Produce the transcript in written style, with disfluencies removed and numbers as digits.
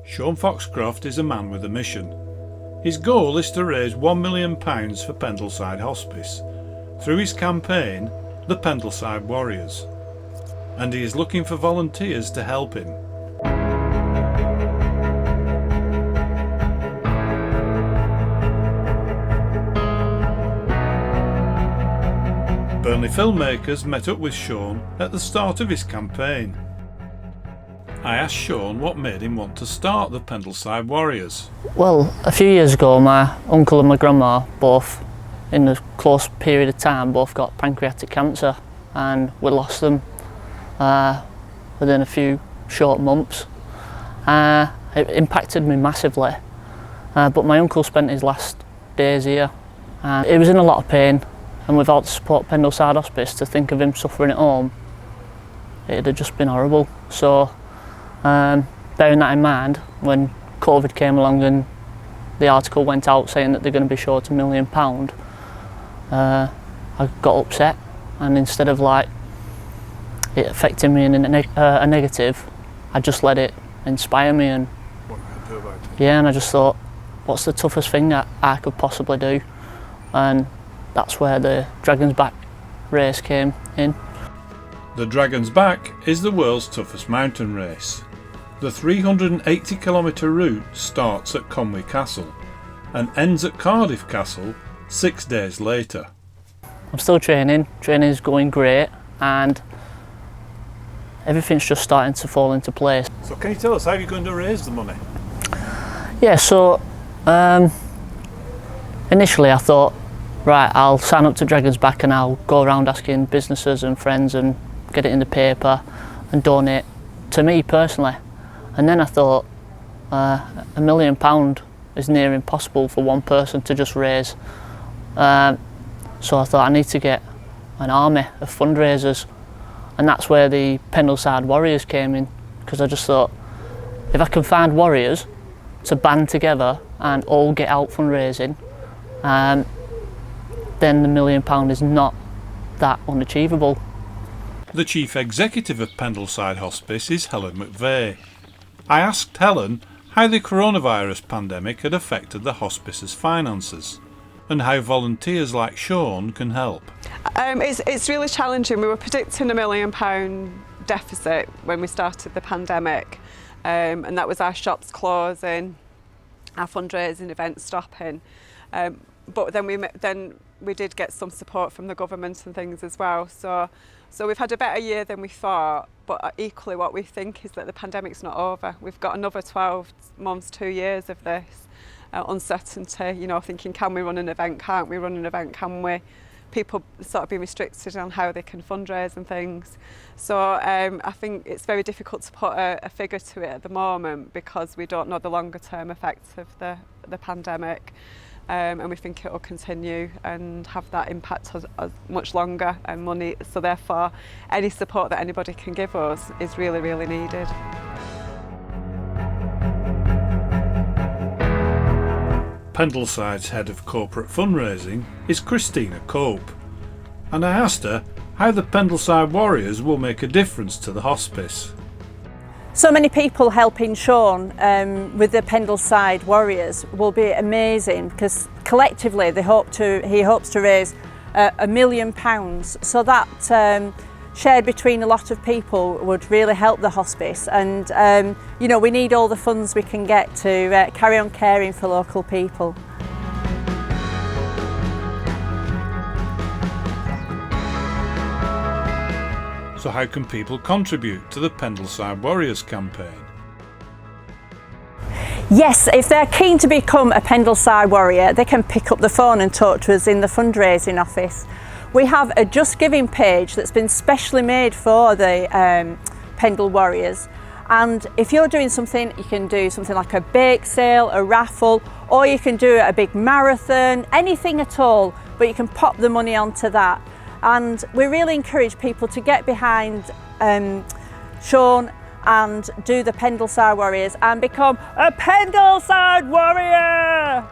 Shaun Foxcroft is a man with a mission. His goal is to raise £1 million for Pendleside Hospice through his campaign, the Pendleside Warriors, and he is looking for volunteers to help him. Burnley filmmakers met up with Shaun at the start of his campaign. I asked Shaun what made him want to start the Pendleside Warriors. Well, a few years ago my uncle and my grandma both, in a close period of time, both got pancreatic cancer, and we lost them within a few short months. It impacted me massively, but my uncle spent his last days here. He was in a lot of pain, and without the support of Pendleside Hospice, to think of him suffering at home, it'd have just been horrible. So bearing that in mind, when COVID came along and the article went out saying that they're going to be short £1 million, I got upset, and instead of like it affecting me in a negative, I just let it inspire me. And what can I do about it? Yeah, and I just thought, what's the toughest thing that I could possibly do? And that's where the Dragon's Back race came in. The Dragon's Back is the world's toughest mountain race. The 380-kilometre route starts at Conwy Castle and ends at Cardiff Castle 6 days later. I'm still training, training's going great, and everything's just starting to fall into place. So can you tell us how you're going to raise the money? Yeah, so initially I thought, right, I'll sign up to Dragon's Back and I'll go around asking businesses and friends and get it in the paper and donate to me personally. And then I thought, £1 million is near impossible for one person to just raise. So I thought I need to get an army of fundraisers, and that's where the Pendleside Warriors came in, because I just thought, if I can find warriors to band together and all get out fundraising, then the £1 million is not that unachievable. The Chief Executive of Pendleside Hospice is Helen McVeigh. I asked Helen how the coronavirus pandemic had affected the hospice's finances and how volunteers like Shaun can help. It's really challenging. We were predicting £1 million deficit when we started the pandemic, and that was our shops closing, our fundraising events stopping. But then we did get some support from the government and things as well. So we've had a better year than we thought, but equally what we think is that the pandemic's not over. We've got another 12 months, 2 years of this uncertainty, you know, thinking, can we run an event, can't we run an event, can we? People sort of being restricted on how they can fundraise and things. So I think it's very difficult to put a figure to it at the moment, because we don't know the longer term effects of the pandemic. And we think it will continue and have that impact as much longer and money. So therefore, any support that anybody can give us is really, really needed. Pendleside's head of corporate fundraising is Christina Cope, and I asked her how the Pendleside Warriors will make a difference to the hospice. So many people helping Shaun with the Pendleside Warriors will be amazing, because collectively he hopes to raise £1 million. So that shared between a lot of people would really help the hospice, and you know, we need all the funds we can get to carry on caring for local people. So how can people contribute to the Pendleside Warriors campaign? Yes, if they're keen to become a Pendleside Warrior, they can pick up the phone and talk to us in the fundraising office. We have a Just Giving page that's been specially made for the Pendle Warriors, and if you're doing something, you can do something like a bake sale, a raffle, or you can do a big marathon, anything at all, but you can pop the money onto that. And we really encourage people to get behind Shaun and do the Pendleside Warriors and become a Pendleside Warrior!